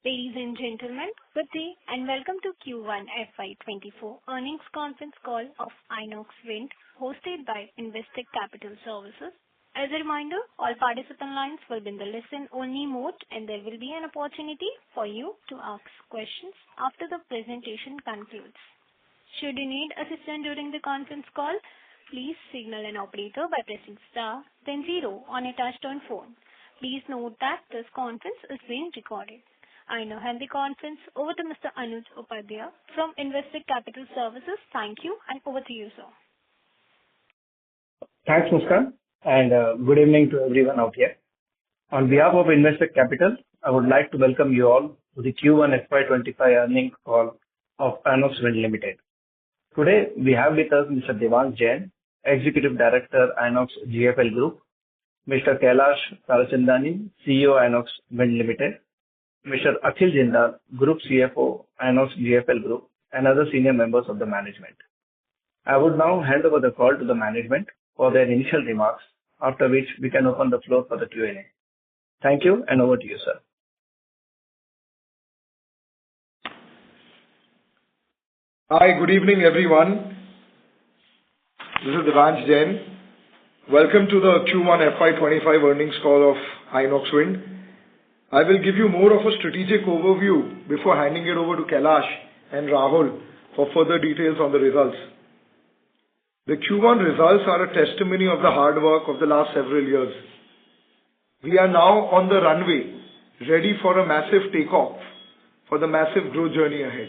Ladies and gentlemen, good day and welcome to Q1 FY24 earnings conference call of Inox Wind, hosted by Investec Capital Services. As a reminder, all participant lines will be in the listen-only mode, and there will be an opportunity for you to ask questions after the presentation concludes. Should you need assistance during the conference call, please signal an operator by pressing star, then 0 on a touch-tone phone. Please note that this conference is being recorded. I now hand the conference over to Mr. Anuj Upadhyay from Investec Capital Services. Thank you, and over to you, sir. Thanks, Muskan, and good evening to everyone out here. On behalf of Investec Capital, I would like to welcome you all to the Q1 FY25 earnings call of Inox Wind Limited. Today, we have with us Mr. Devansh Jain, Executive Director, Inox GFL Group, Mr. Kailash Tarachandani, CEO, Inox Wind Limited, Mr. Akhil Jindal, Group CFO, Inox GFL Group, and other senior members of the management. I would now hand over the call to the management for their initial remarks, after which we can open the floor for the Q&A. Thank you, and over to you, sir. Hi, good evening, everyone. This is Devansh Jain. Welcome to the Q1 FY25 earnings call of Inox Wind. I will give you more of a strategic overview before handing it over to Kailash and Rahul for further details on the results. The Q1 results are a testimony of the hard work of the last several years. We are now on the runway, ready for a massive takeoff for the massive growth journey ahead.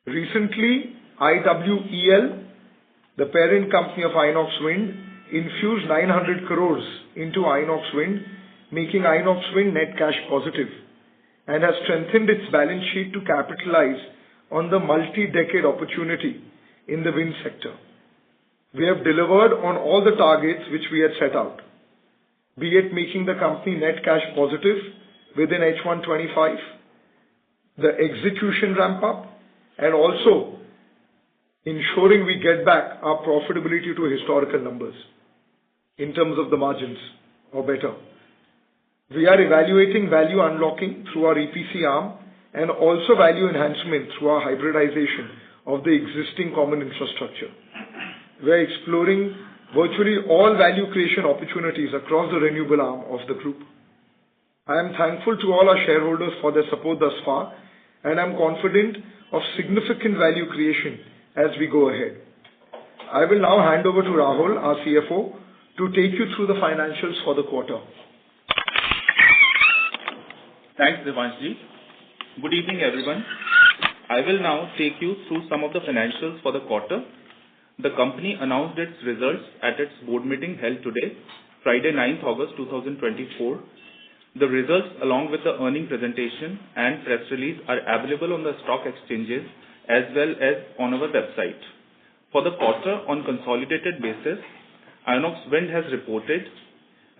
Recently, IWEL, the parent company of Inox Wind, infused 900 crores into Inox Wind, making Inox Wind net cash positive, and has strengthened its balance sheet to capitalize on the multi-decade opportunity in the wind sector. We have delivered on all the targets which we had set out, be it making the company net cash positive within H1 25, the execution ramp up, and also ensuring we get back our profitability to historical numbers in terms of the margins or better. We are evaluating value unlocking through our EPC arm and also value enhancement through our hybridization of the existing common infrastructure. We are exploring virtually all value creation opportunities across the renewable arm of the group. I am thankful to all our shareholders for their support thus far, and I am confident of significant value creation as we go ahead. I will now hand over to Rahul, our CFO, to take you through the financials for the quarter. Thanks, Devanshji. Good evening, everyone. I will now take you through some of the financials for the quarter. The company announced its results at its board meeting held today, Friday, 9th August 2024. The results, along with the earning presentation and press release, are available on the stock exchanges as well as on our website. For the quarter, on consolidated basis, Inox Wind has reported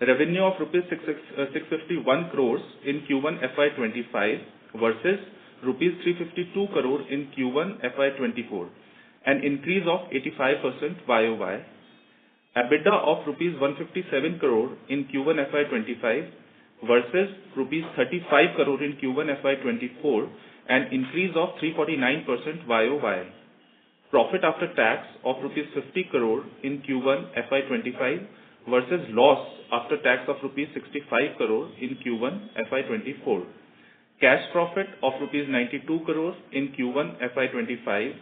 revenue of rupees 651 crores in Q1 FY25 versus rupees 352 crore in Q1 FY24, an increase of 85% YOY. EBITDA of rupees 157 crore in Q1 FY25 versus rupees 35 crore in Q1 FY24, an increase of 349% YOY. Profit after tax of rupees 50 crore in Q1 FY25 versus loss after tax of rupees 65 crore in Q1 FY24. Cash profit of rupees 92 crore in Q1 FY25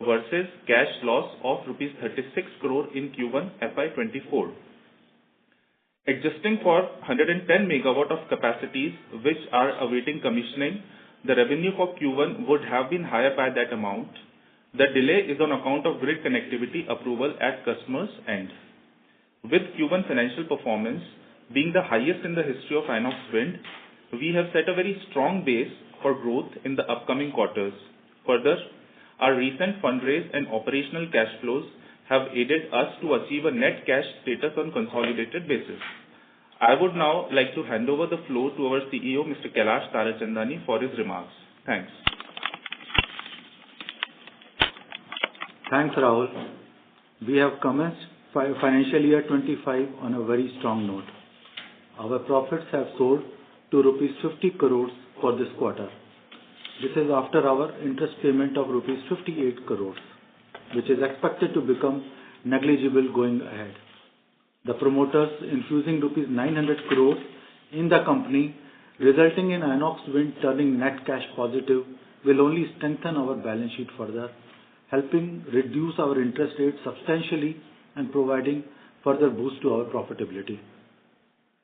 versus cash loss of rupees 36 crore in Q1 FY24. Adjusting for 110 megawatt of capacities which are awaiting commissioning, the revenue for Q1 would have been higher by that amount. The delay is on account of grid connectivity approval at customers' end. With Q1 financial performance being the highest in the history of Inox Wind, we have set a very strong base for growth in the upcoming quarters. Further, our recent fundraise and operational cash flows have aided us to achieve a net cash status on consolidated basis. I would now like to hand over the floor to our CEO, Mr. Kailash Tarachandani, for his remarks. Thanks. Thanks, Rahul. We have commenced financial year 25 on a very strong note. Our profits have soared to rupees 50 crores for this quarter. This is after our interest payment of rupees 58 crores, which is expected to become negligible going ahead. The promoters infusing rupees 900 crores in the company, resulting in Inox Wind turning net cash positive, will only strengthen our balance sheet further, helping reduce our interest rate substantially and providing further boost to our profitability.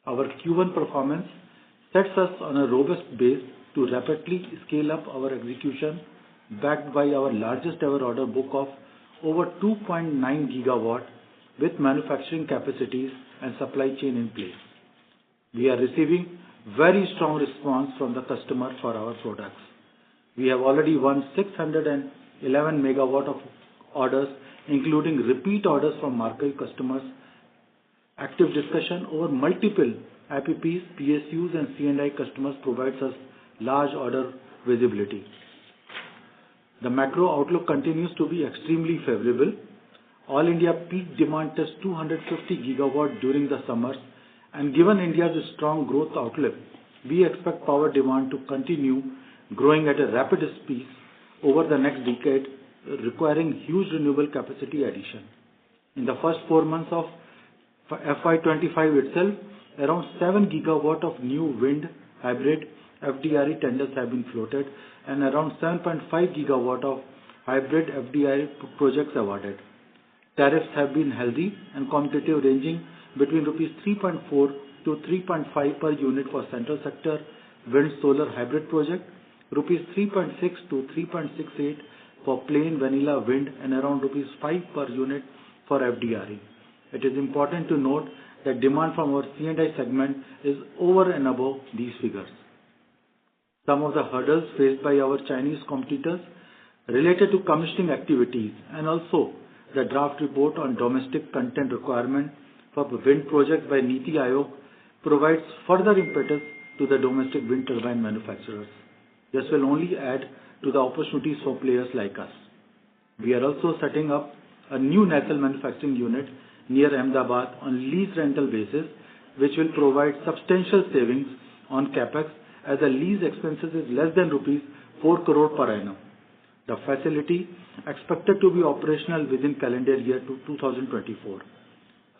Our Q1 performance sets us on a robust base to rapidly scale up our execution, backed by our largest ever order book of over 2.9 gigawatt with manufacturing capacities and supply chain in place. We are receiving very strong response from the customer for our products. We have already won 611 megawatt of orders, including repeat orders from market customers. Active discussion over multiple IPPs, PSUs and C&I customers provides us large order visibility. The macro outlook continues to be extremely favorable. All India peak demand is 250 gigawatt during the summers, and given India's strong growth outlook, we expect power demand to continue growing at a rapid pace over the next decade, requiring huge renewable capacity addition. In the first 4 months of FY25 itself, around 7 gigawatt of new wind, hybrid, FDRE tenders have been floated and around 7.5 gigawatt of hybrid FDRE projects awarded. Tariffs have been healthy and competitive, ranging between rupees 3.4 to 3.5 per unit for central sector wind solar hybrid project, rupees 3.6 to 3.68 for plain vanilla wind, and around rupees 5 per unit for FDRE. It is important to note that demand from our C&I segment is over and above these figures. Some of the hurdles faced by our Chinese competitors related to commissioning activities and also the draft report on domestic content requirement for wind projects by NITI Aayog provides further impetus to the domestic wind turbine manufacturers. This will only add to the opportunities for players like us. We are also setting up a new nacelle manufacturing unit near Ahmedabad on lease rental basis, which will provide substantial savings on capex, as the lease expenses is less than rupees 4 crore per annum. The facility expected to be operational within calendar year 2024.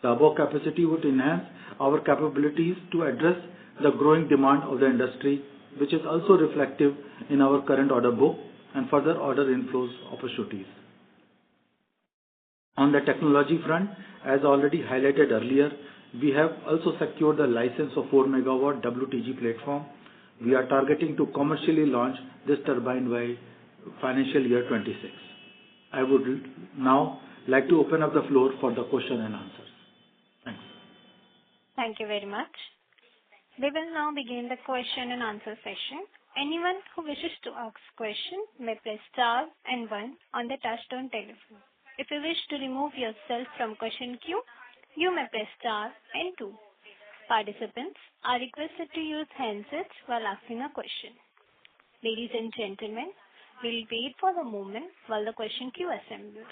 The above capacity would enhance our capabilities to address the growing demand of the industry, which is also reflective in our current order book and further order inflows opportunities. On the technology front, as already highlighted earlier, we have also secured the license of 4 megawatt WTG platform. We are targeting to commercially launch this turbine by financial year 26. I would now like to open up the floor for the question and answers. Thanks. Thank you very much. We will now begin the question and answer session. Anyone who wishes to ask question may press star and 1 on the touchtone telephone. If you wish to remove yourself from question queue, you may press star and 2. Participants are requested to use handsets while asking a question. Ladies and gentlemen, we'll wait for the moment while the question queue assembles.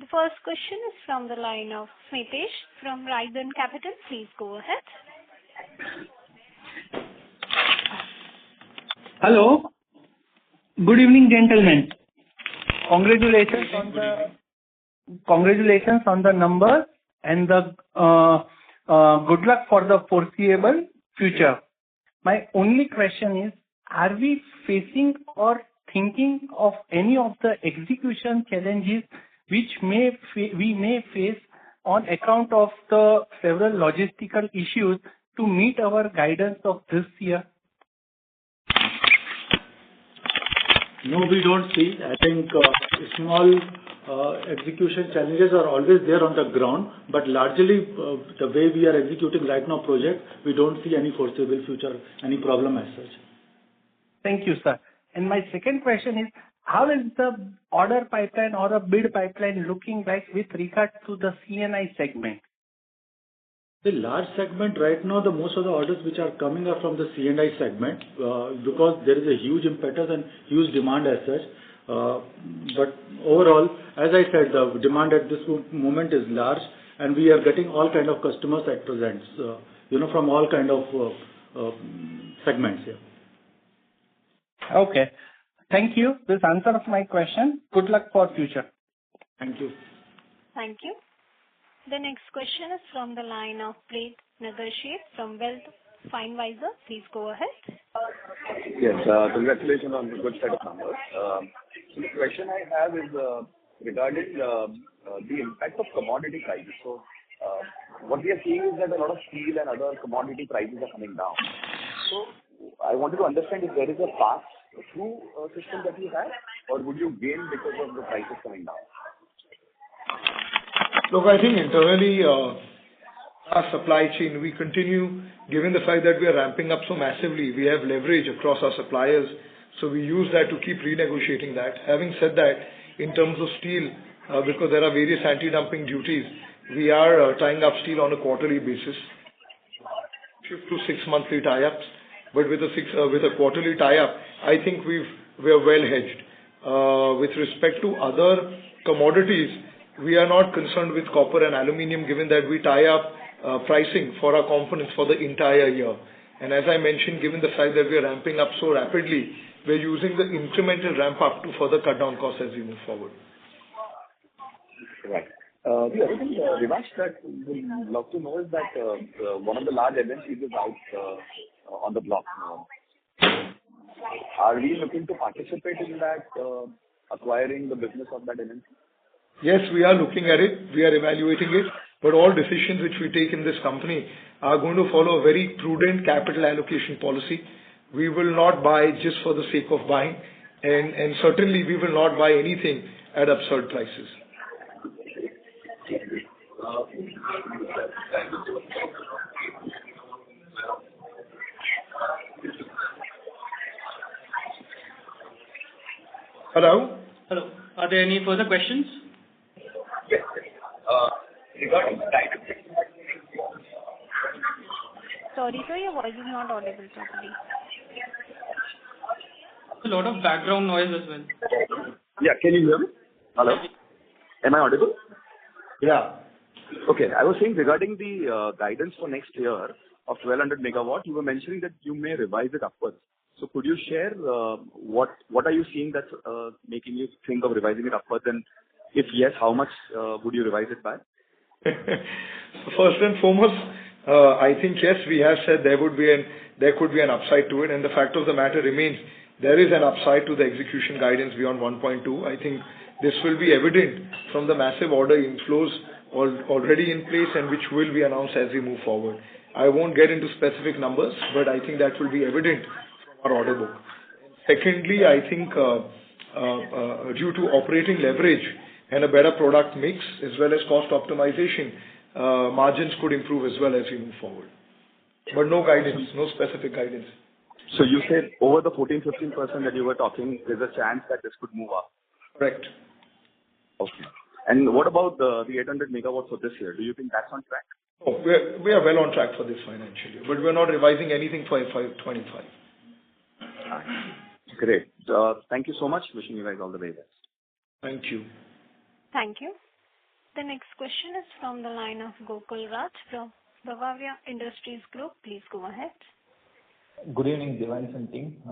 The first question is from the line of Smitesh from Raidhan Capital. Please go ahead. Hello. Good evening, gentlemen. Congratulations on the numbers and the good luck for the foreseeable future. My only question is, are we facing or thinking of any of the execution challenges which we may face on account of the several logistical issues to meet our guidance of this year? No, we don't see. I think small execution challenges are always there on the ground, but largely the way we are executing right now project, we don't see any foreseeable future, any problem as such. Thank you, sir. And my second question is, how is the order pipeline or a bid pipeline looking like with regard to the C&I segment? The large segment right now, the most of the orders which are coming are from the C&I segment because there is a huge impetus and huge demand as such. But overall, as I said, the demand at this moment is large, and we are getting all kind of customers at present, from all kind of segments here. Okay. Thank you. This answers my question. Good luck for future. Thank you. Thank you. The next question is from the line of Preet Nagarsheth from Wealth Finevisor. Please go ahead. Yes, congratulations on the good set of numbers. So the question I have is regarding the impact of commodity prices. So what we are seeing is that a lot of steel and other commodity prices are coming down. So I wanted to understand if there is a pass-through system that you have, or would you gain because of the prices coming down? Look, I think internally, our supply chain, we continue, given the fact that we are ramping up so massively, we have leverage across our suppliers, so we use that to keep renegotiating that. Having said that, in terms of steel, because there are various anti-dumping duties, we are tying up steel on a quarterly basis, 5 to 6 monthly tie-ups. But with a quarterly tie-up, I think we are well hedged. With respect to other commodities, we are not concerned with copper and aluminium, given that we tie up pricing for our components for the entire year. And as I mentioned, given the fact that we are ramping up so rapidly, we're using the incremental ramp up to further cut down costs as we move forward. Right. The other thing, Vivash, that we'd love to know is that one of the large MNCs is out on the block now. Are we looking to participate in that, acquiring the business of that MNC? Yes, we are looking at it. We are evaluating it. But all decisions which we take in this company are going to follow a very prudent capital allocation policy. We will not buy just for the sake of buying, and certainly we will not buy anything at absurd prices. Hello? Hello. Are there any further questions? Yes. Regarding the guidance. Sorry, sir, your voice is not audible properly. A lot of background noise as well. Yeah, can you hear me? Hello? Am I audible? Yeah. Okay, I was saying regarding the guidance for next year of 1200 megawatt, you were mentioning that you may revise it upwards. So could you share what are you seeing that's making you think of revising it upwards, and if yes, how much would you revise it by? First and foremost, I think yes, we have said there could be an upside to it, and the fact of the matter remains there is an upside to the execution guidance beyond 1.2. I think this will be evident from the massive order inflows already in place and which will be announced as we move forward. I won't get into specific numbers, but I think that will be evident from our order book. Secondly, I think due to operating leverage and a better product mix as well as cost optimization, margins could improve as well as we move forward. But no guidance, no specific guidance. So you said over the 14-15% that you were talking, there's a chance that this could move up. Correct. Okay. And what about the 800 megawatts for this year? Do you think that's on track? Oh, we are well on track for this financial year, but we're not revising anything for FY25. Great. Thank you so much. Wishing you guys all the very best. Thank you. Thank you. The next question is from the line of Gokul Raj from Bavaria Industries Group. Please go ahead. Good evening, Divans and team.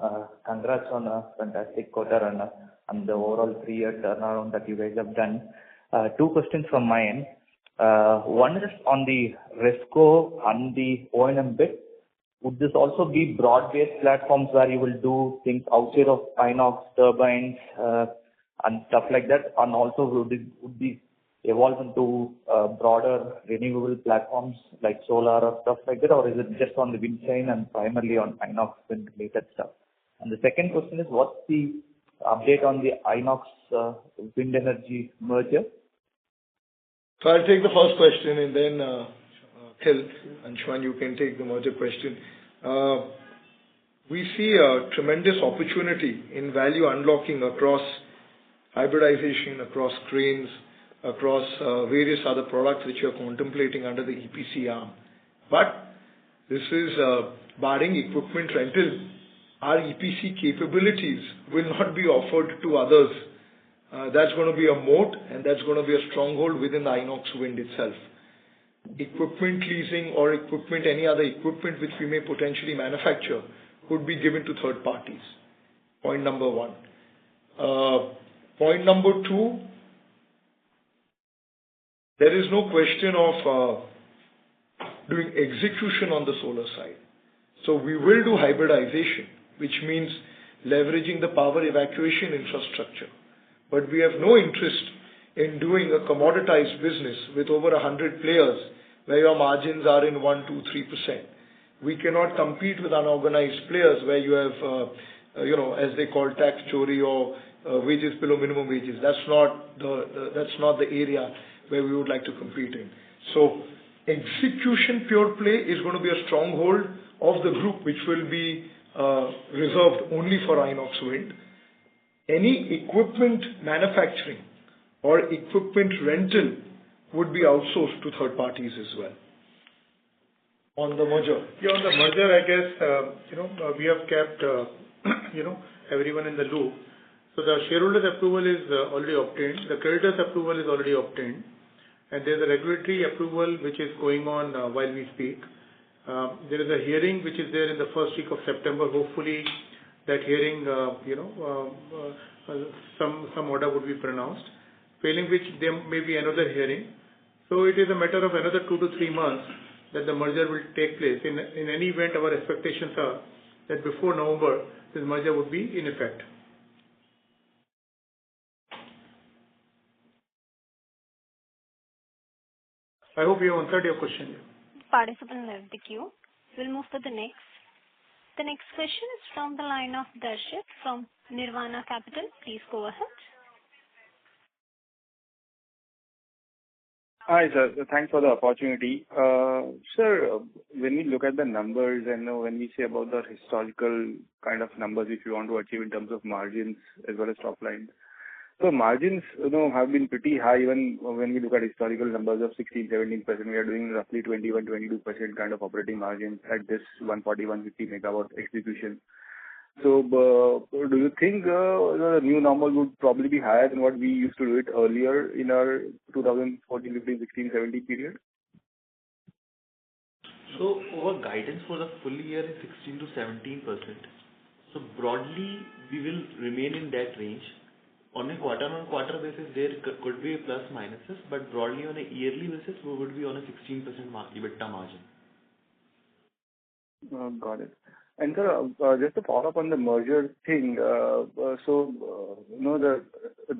Congrats on a fantastic quarter and the overall 3-year turnaround that you guys have done. 2 questions from my end. One is on the RESCO and the O&M bit. Would this also be broad-based platforms where you will do things outside of Inox turbines and stuff like that? And also would these evolve into broader renewable platforms like solar or stuff like that, or is it just on the wind side and primarily on Inox wind related stuff? And the second question is, what's the update on the Inox wind energy merger? So I'll take the first question and then Khil and Shwan, you can take the merger question. We see a tremendous opportunity in value unlocking across hybridization, across cranes, across various other products which we are contemplating under the EPC arm. But this is barring equipment rental. our EPC capabilities will not be offered to others. That's going to be a moat, and that's going to be a stronghold within the Inox Wind itself. Equipment leasing or any other equipment which we may potentially manufacture could be given to third parties. Point number one. Point number two, there is no question of doing execution on the solar side. So we will do hybridization, which means leveraging the power evacuation infrastructure. But we have no interest in doing a commoditized business with over 100 players where your margins are in 1, 2, 3%. We cannot compete with unorganized players where you have, as they call tax chori or wages below minimum wages. That's not the area where we would like to compete in. So execution pure play is going to be a stronghold of the group, which will be reserved only for Inox Wind. Any equipment manufacturing or equipment rental would be outsourced to third parties as well. On the merger. Yeah, on the merger, I guess, we have kept, everyone in the loop. So the shareholders' approval is already obtained. The creditors' approval is already obtained. And there's a regulatory approval which is going on while we speak. There is a hearing which is there in the first week of September. Hopefully, that hearing, some order would be pronounced. Failing which, there may be another hearing. So it is a matter of another 2 to 3 months that the merger will take place. In any event, our expectations are that before November, this merger would be in effect. I hope you have answered your question. Participant left the queue. We'll move to the next. The next question is from the line of Darshit from Nirvana Capital. Please go ahead. Hi, sir. Thanks for the opportunity. Sir, when we look at the numbers and when we say about the historical kind of numbers which we want to achieve in terms of margins as well as top line, so margins have been pretty high even when we look at historical numbers of 16-17%. We are doing roughly 21-22% kind of operating margins at this 140-150 megawatt execution. So do you think the new normal would probably be higher than what we used to do it earlier in our 2014, 15, 16, 17 period? So our guidance for the full year is 16 to 17%. So broadly, we will remain in that range. On a quarter-on-quarter basis, there could be plus minuses, but broadly on a yearly basis, we would be on a 16% EBITDA margin. Got it. And sir, just to follow up on the merger thing, so the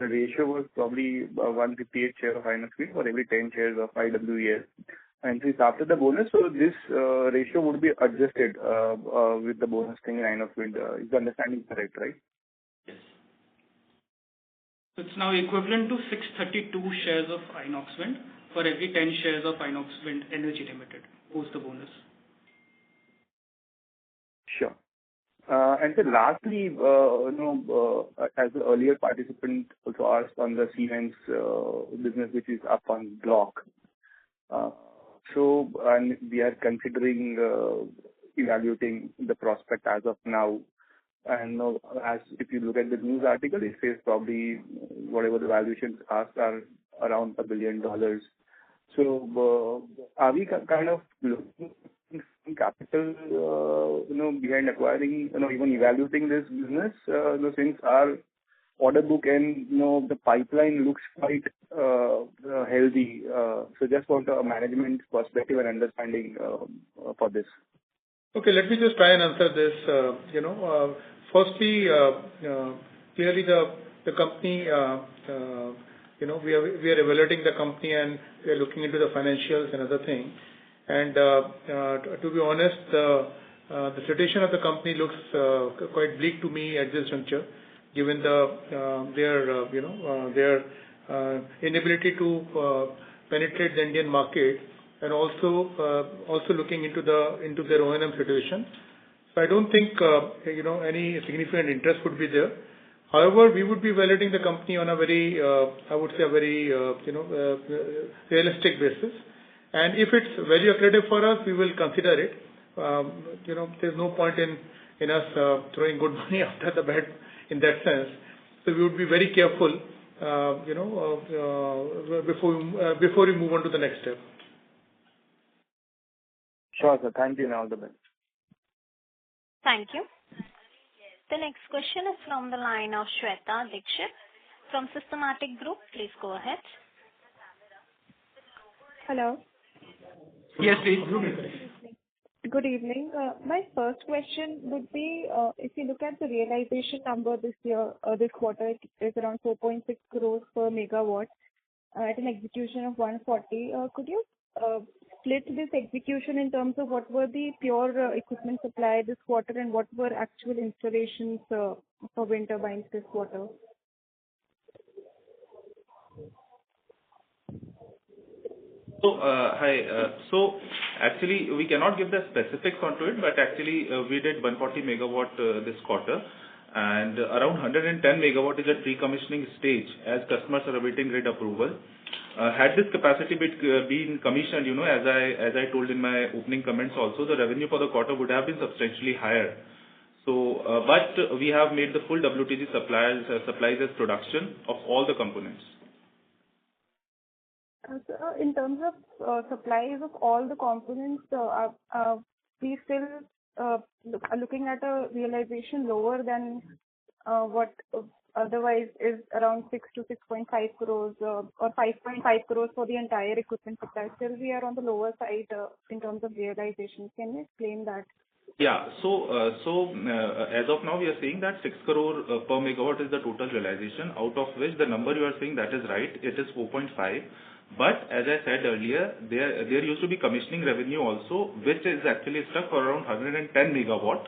ratio was probably 158 shares of Inox Wind for every 10 shares of IWEL. And since after the bonus, so this ratio would be adjusted with the bonus thing in Inox Wind. Is the understanding correct, right? Yes. So it's now equivalent to 632 shares of Inox Wind for every 10 shares of Inox Wind Energy Limited, post the bonus. Sure. And so lastly, as the earlier participant also asked on the Siemens business, which is up on block. And we are considering evaluating the prospect as of now. And as if you look at the news article, it says probably whatever the valuations asked are around $1 billion. So are we kind of looking capital, behind acquiring, even evaluating this business, since our order book and, the pipeline looks quite healthy. So just want a management perspective and understanding for this. Okay, let me just try and answer this. Firstly, clearly the company, we are evaluating the company and we are looking into the financials and other things. And to be honest, the situation of the company looks quite bleak to me at this juncture, given their inability to penetrate the Indian market, and also looking into their O&M situation. So I don't think any significant interest would be there. However, we would be evaluating the company on a very, I would say, a very realistic basis. And if it's very accretive for us, we will consider it. There's no point in in us throwing good money after the bad in that sense. So we would be very careful, before we move on to the next step. Sure, sir. Thank you and all the best. Thank you. The next question is from the line of Shweta Dikshit from Systematic Group. Please go ahead. Hello. Yes, please. Good evening. My first question would be, if you look at the realization number this year, this quarter, it is around 4.6 crores per megawatt at an execution of 140. Could you split this execution in terms of what were the pure equipment supply this quarter and what were actual installations for wind turbines this quarter? So, hi. So, actually, we cannot give the specifics onto it, but actually, we did 140 megawatt this quarter, and around 110 megawatt is at pre-commissioning stage as customers are awaiting grid approval. Had this capacity been commissioned, as I told in my opening comments also, the revenue for the quarter would have been substantially higher. So, but we have made the full WTG supplies as production of all the components. So, in terms of supplies of all the components, we still are looking at a realization lower than what otherwise is around 6 to 6.5 crores or 5.5 crores for the entire equipment supply. Still, we are on the lower side in terms of realization. Can you explain that? Yeah. So as of now, we are saying that 6 crore per megawatt is the total realization, out of which the number you are saying that is right. It is 4.5. But as I said earlier, there used to be commissioning revenue also, which is actually stuck for around 110 megawatt.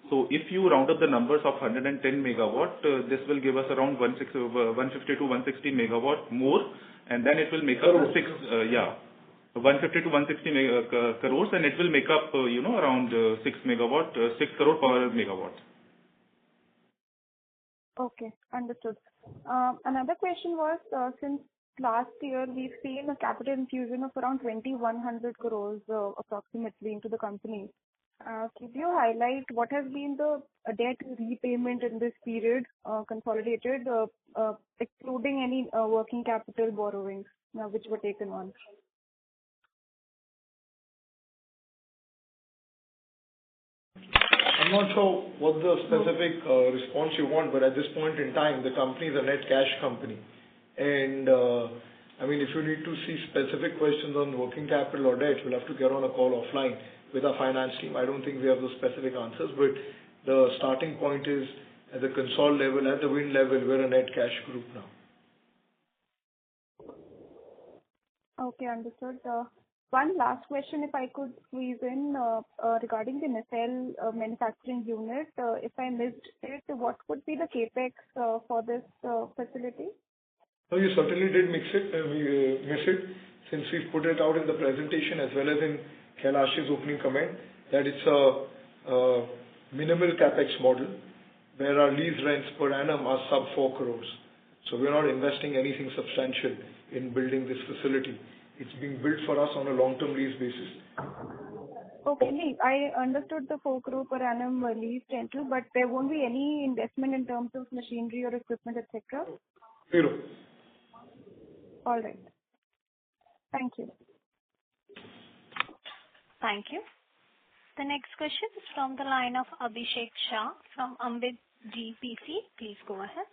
So if you round up the numbers of 110 megawatt, this will give us around 150 to 160 megawatt more, and then it will make up 150 to 160 crores, and it will make up around 6 crore per megawatt. Okay, understood. Another question was, since last year we've seen a capital infusion of around 2,100 crores approximately into the company. Could you highlight what has been the debt repayment in this period, consolidated, excluding any working capital borrowings which were taken on? I'm not sure what the specific response you want, but at this point in time, the company is a net cash company. And if you need to see specific questions on working capital or debt, we'll have to get on a call offline with our finance team. I don't think we have those specific answers, but the starting point is at the Concall level, at the wind level, we're a net cash group now. Okay, understood. One last question, if I could squeeze in, regarding the nacelle manufacturing unit. If I missed it, what would be the capex for this facility? No, you certainly did miss it, since we've put it out in the presentation as well as in Kailash's opening comment, that it's a minimal capex model where our lease rents per annum are sub 4 crores. So we're not investing anything substantial in building this facility. It's being built for us on a long-term lease basis. Okay, I understood the 4 crore per annum lease rental, but there won't be any investment in terms of machinery or equipment, etc.? Zero. All right. Thank you. Thank you. The next question is from the line of Abhishek Shah from Ambit GPC. Please go ahead.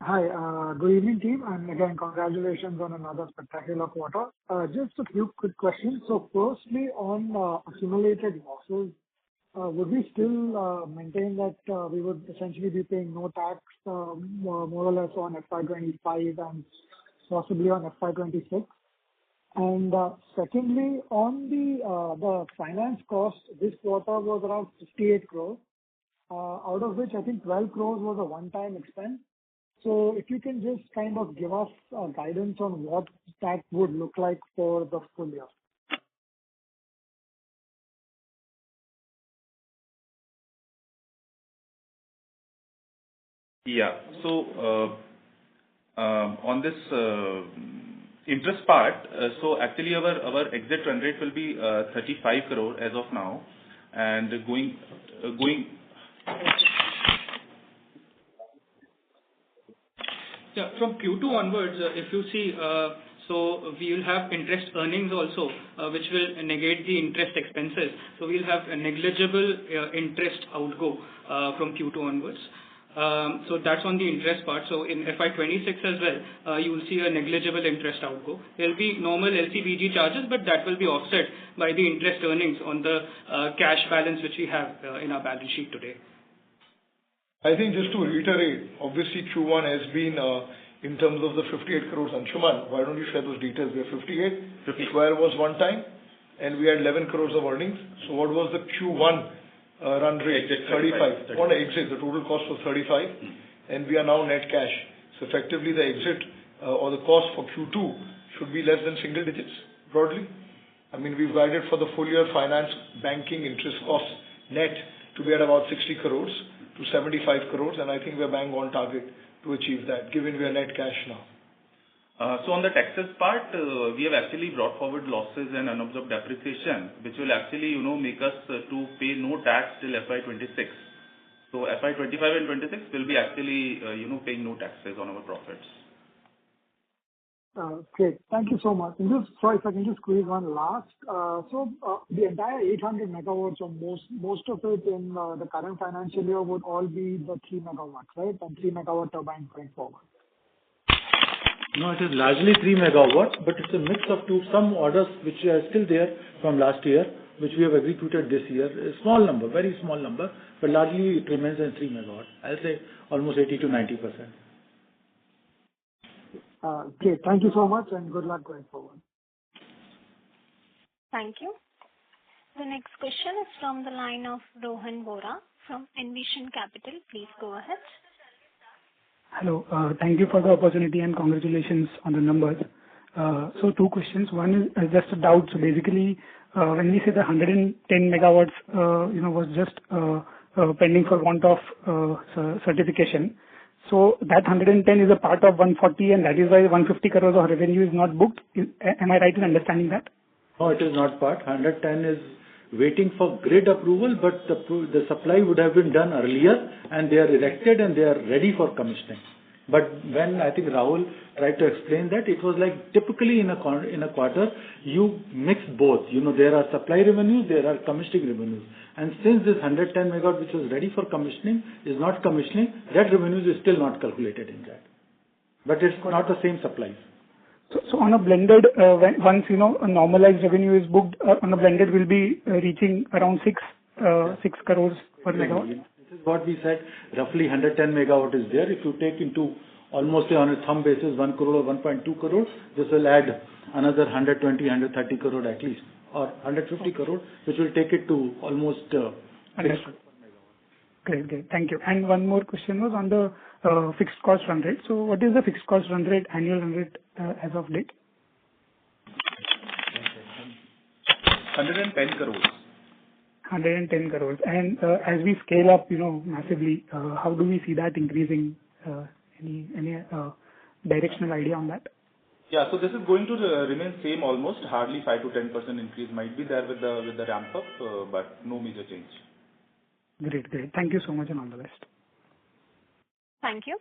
Hi, good evening, team, and again, congratulations on another spectacular quarter. Just a few quick questions. So firstly, on accumulated losses, would we still maintain that we would essentially be paying no tax, more or less on FY25 and possibly on FY26? And secondly, on the finance cost, this quarter was around 58 crores, out of which I think 12 crores was a one-time expense. So if you can just kind of give us guidance on what that would look like for the full year. Yeah. So on this interest part, so actually our exit run rate will be 35 crore as of now. And going Yeah, from Q2 onwards, if you see, so we will have interest earnings also, which will negate the interest expenses. So we'll have a negligible interest outgo from Q2 onwards. So that's on the interest part. So in FY26 as well, you will see a negligible interest outgo. There will be normal LCBG charges, but that will be offset by the interest earnings on the cash balance which we have in our balance sheet today. I think just to reiterate, obviously Q1 has been in terms of the 58 crores. Anshuman, why don't you share those details? We have 58, 12 was one time, and we had 11 crores of earnings. So what was the Q1 run rate? 35. On exit, the total cost was 35, and we are now net cash. So effectively the exit or the cost for Q2 should be less than single digits, broadly. I mean, we've guided for the full year finance, banking, interest costs net to be at about 60 crores to 75 crores, and I think we're bang on target to achieve that, given we are net cash now. So on the taxes part, we have actually brought forward losses and unabsorbed depreciation, which will actually, make us to pay no tax till FY26. So FY25 and 26 will be actually, paying no taxes on our profits. Great. Thank you so much. And just, sorry, if I can just squeeze one last. The entire 800 megawatts or most of it in the current financial year would all be the 3 megawatts, right? And 3 megawatt turbines going forward. No, it is largely 3 megawatt, but it's a mix of some orders which are still there from last year, which we have executed this year. A small number, very small number, but largely it remains in 3 megawatt. I'll say almost 80 to 90%. Great. Thank you so much and good luck going forward. Thank you. The next question is from the line of Rohan Vora from Envision Capital. Please go ahead. Hello. Thank you for the opportunity and congratulations on the numbers. So two questions. One is just a doubt. So basically, when we say the 110 megawatts, was just pending for want of certification. So that 110 is a part of 140, and that is why 150 crores of revenue is not booked. Am I right in understanding that? No, it is not part. 110 is waiting for grid approval, but the supply would have been done earlier, and they are erected and they are ready for commissioning. But when I think Rahul tried to explain that, it was like typically in a quarter, you mix both. There are supply revenues, there are commissioning revenues. And since this 110 megawatt which was ready for commissioning is not commissioning, that revenues is still not calculated in that. But it's not the same supplies. So on a blended, once a normalized revenue is booked, on a blended will be reaching around 6 crores per megawatt. This is what we said. Roughly 110 megawatt is there. If you take into almost on a thumb basis 1 crore or 1.2 crore, this will add another 120, 130 crore at least, or 150 crore, which will take it to almost 6 crore per megawatt. Great. Thank you. And one more question was on the fixed cost run rate. So what is the fixed cost run rate, annual run rate as of date? 110 crores. 110 crores. And as we scale up, massively, how do we see that increasing? Any directional idea on that? Yeah, so this is going to remain same almost. Hardly 5 to 10% increase might be there with the ramp up, but no major change. Great. Thank you so much and all the best. Thank you.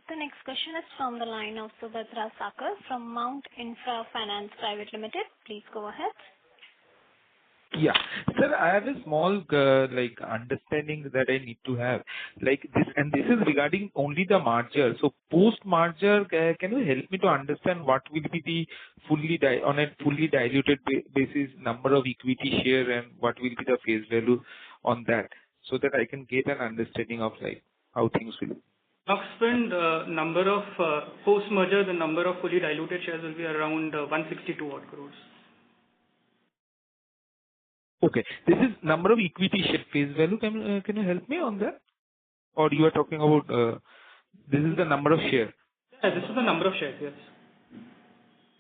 The next question is from the line of Subhadra Sakar from Mount Infra Finance Private Limited. Please go ahead. Yeah. Sir, I have a small understanding that I need to have this, and this is regarding only the merger. So post merger, can you help me to understand what will be the on a fully diluted basis number of equity share and what will be the face value on that, so that I can get an understanding of how things will be. Inox Wind number of post merger, the number of fully diluted shares will be around 162 odd crores. Okay. This is number of equity share face value. Can you help me on that? Or you are talking about this is the number of share? Yeah, this is the number of shares, yes.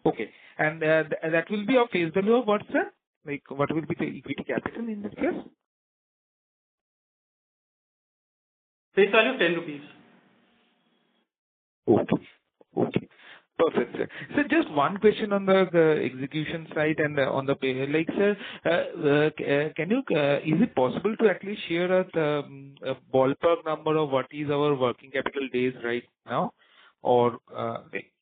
Okay. And that will be of face value of what, sir? What will be the equity capital in this case? Face value of 10 rupees. Okay. Perfect, sir. So just one question on the execution side and on the pay. Like, sir, can you, is it possible to at least share a ballpark number of what is our working capital days right now? Or, like,